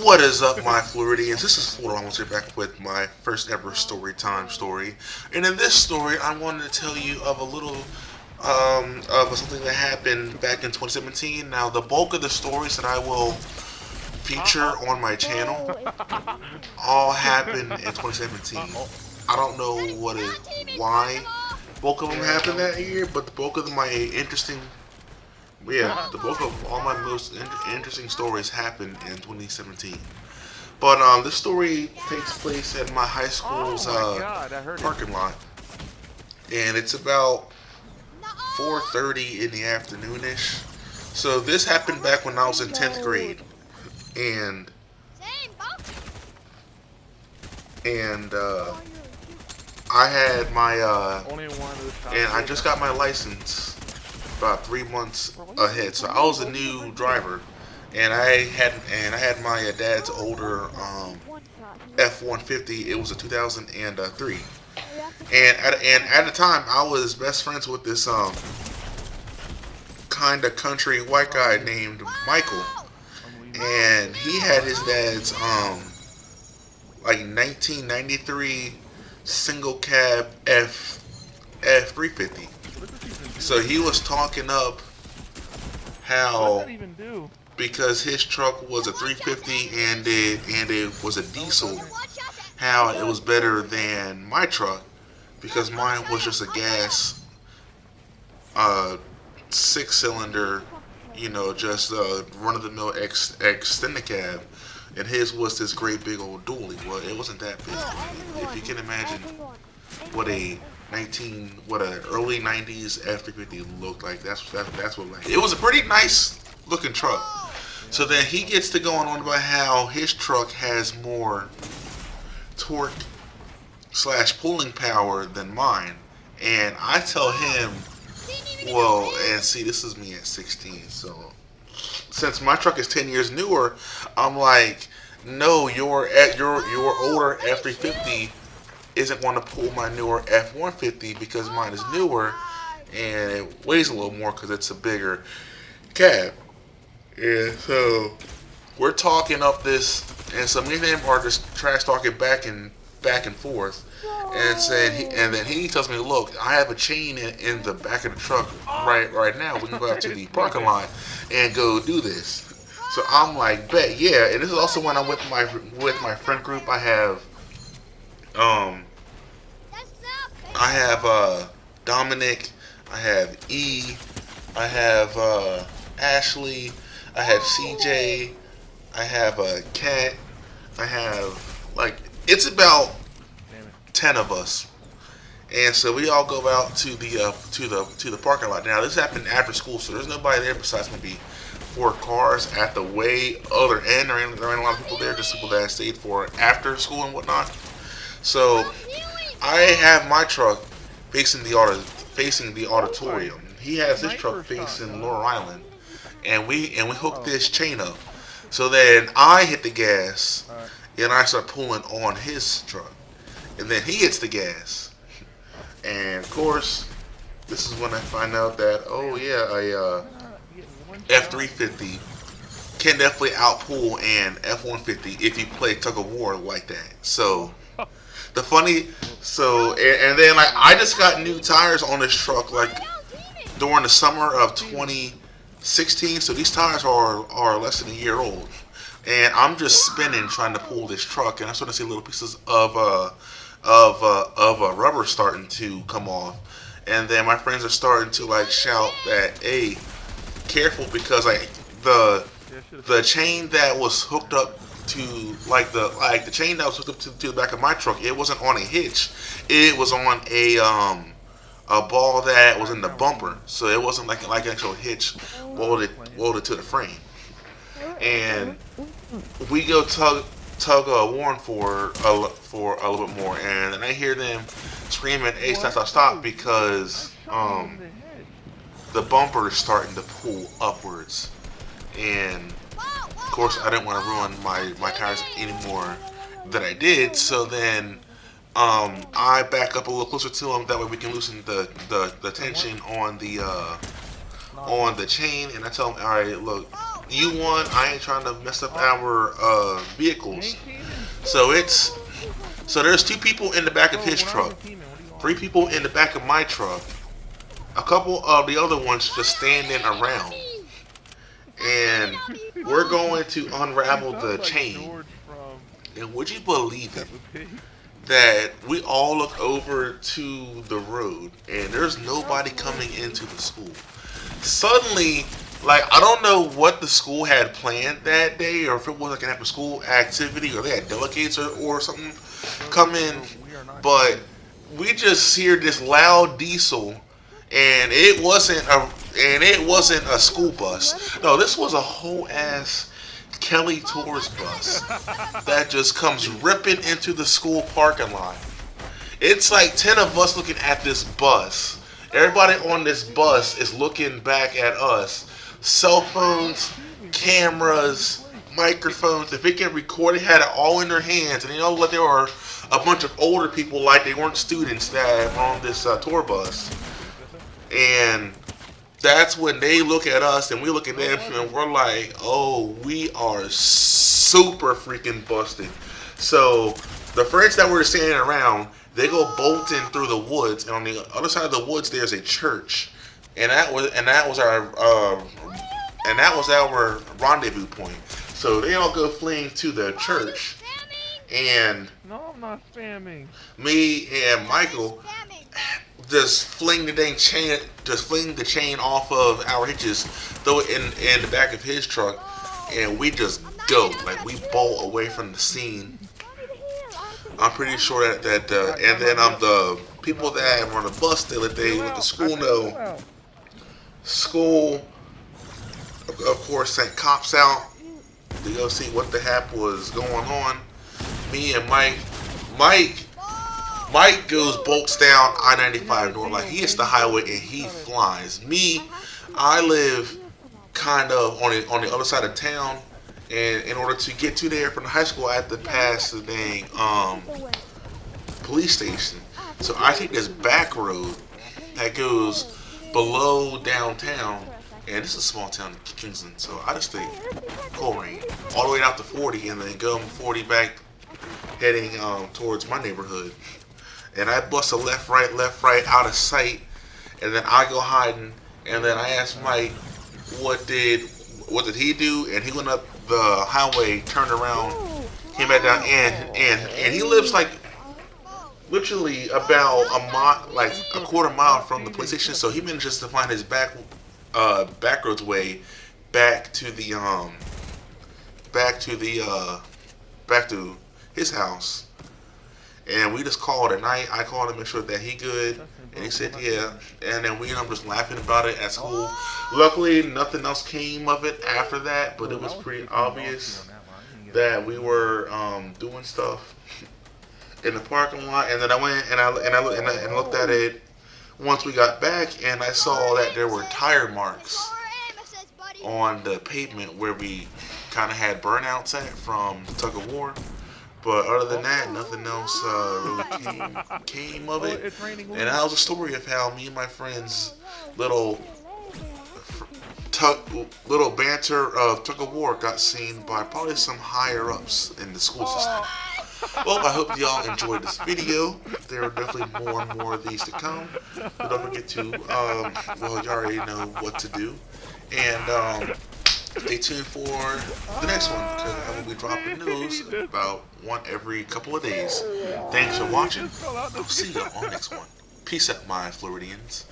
What is up, my Floridians? This is Florida. I'm here back with my first ever story time story. And in this story, I wanted to tell you of a little of something that happened back in 2017. Now, the bulk of the stories that I will feature on my channel all happened in 2017. I don't know why bulk of them happened that year, but the bulk of my interesting the bulk of all my most interesting stories happened in 2017. But this story takes place at my high school's parking lot, and it's about 4:30 in the afternoonish. So this happened back when I was in 10th grade, and and I had my and I just got my license about 3 months ahead. So I was a new driver, and I had my dad's older F-150. It was a 2003, and at the time I was best friends with this kind of country white guy named Michael, and he had his dad's like 1993 single cab F350. So he was talking up how because his truck was a 350 and it was a diesel, how it was better than my truck because mine was just a gas 6-cylinder, just run of the mill extended cab, and his was this great big old dually. Well, it wasn't that big. If you can imagine what an early 90s F350 looked like. That's what like. It was a pretty nice looking truck. So then he gets to going on about how his truck has more torque / pulling power than mine, and I tell him, well, and see, this is me at 16. So since my truck is 10 years newer, I'm like, no, your older F350 isn't going to pull my newer F-150 because mine is newer and it weighs a little more because it's a bigger cab. And so we're talking up this, and so me and him are just trash talking back and forth, and then he tells me, look, I have a chain in the back of the truck right now. We can go out to the parking lot and go do this. So I'm like, bet, yeah. And this is also when I'm with my friend group. I have Dominic, I have E, I have Ashley, I have CJ, I have Kat, I have it's about 10 of us, and so we all go out to the parking lot. Now this happened after school, so there's nobody there besides maybe 4 cars at the way other end. There ain't a lot of people there, just people that stayed for after school and whatnot. So I have my truck facing the auditorium. He has his truck facing Laurel Island, and we hook this chain up. So then I hit the gas, and I start pulling on his truck, and then he hits the gas, and of course, this is when I find out that a F350 can definitely outpull an F150 if you play tug of war like that. So and then I just got new tires on this truck during the summer of 2016. So these tires are less than a year old, and I'm just spinning trying to pull this truck, and I start to see little pieces of rubber starting to come off, and then my friends are starting to shout that, hey, careful, because the chain that was hooked up to the chain that was hooked up to the back of my truck, it wasn't on a hitch. It was on a ball that was in the bumper, so it wasn't like an actual hitch welded to the frame. And we go tug Warren for a little bit more, and then I hear them screaming, "Hey, stop!" because the bumper is starting to pull upwards, and of course I didn't want to ruin my tires any more than I did. So then I back up a little closer to them. That way we can loosen the tension on the chain. And I tell them, all right, look, you won. I ain't trying to mess up our vehicles. So there's 2 people in the back of his truck, 3 people in the back of my truck, a couple of the other ones just standing around, and we're going to unravel the chain. And would you believe it that we all look over to the road and there's nobody coming into the school? Suddenly, like, I don't know what the school had planned that day, or if it was like an after school activity, or they had delegates or something come in, but we just hear this loud diesel, and it wasn't a school bus. No, this was a whole ass Kelly Tours bus that just comes ripping into the school parking lot. It's like 10 of us looking at this bus. Everybody on this bus is looking back at us. Cell phones, cameras, microphones. If it can record, it had it all in their hands. And like there were a bunch of older people, like they weren't students, that were on this tour bus. And that's when they look at us and we look at them and we're like, oh, we are super freaking busted. So the friends that were standing around, they go bolting through the woods, and on the other side of the woods there's a church, and that was our rendezvous point. So they all go fleeing to the church, and No, I'm not spamming. me and Michael just fling the chain off of our hitches, throw it in the back of his truck, and we just go, like, we bolt away from the scene. I'm pretty sure that and then the people that were on the bus, they let the school know. School, of course, sent cops out to go see what the heck was going on. Me and Mike bolts down I-95 north, like he hits the highway and he flies. Me, I live kind of on the other side of town, and in order to get to there from the high school, I have to pass the dang police station. So I take this back road that goes below downtown, and this is a small town in Kingston, so I just take Coleraine all the way out to 40, and then go 40 back, heading towards my neighborhood. And I bust a left, right, out of sight, and then I go hiding, and then I asked Mike, what did he do? And he went up the highway, turned around, came back down, and he lives like literally about a mile, like a quarter mile from the police station. So he manages to find his back roads way back to his house. And we just called at night. I called to make sure that he good, and he said yeah. And then we just laughing about it at school. Luckily, nothing else came of it after that, but it was pretty obvious that we were doing stuff in the parking lot. And then I went and I looked at it once we got back, and I saw that there were tire marks on the pavement where we kind of had burnouts at from the tug of war. But other than that, nothing else really came of it. And that was a story of how me and my friends' little banter of tug of war got seen by probably some higher ups in the school system. Well, I hope y'all enjoyed this video. There are definitely more and more of these to come. But don't forget to, well, you already know what to do. And stay tuned for the next one, because I will be dropping news about one every couple of days. Thanks for watching. I'll see y'all on the next one. Peace out, my Floridians.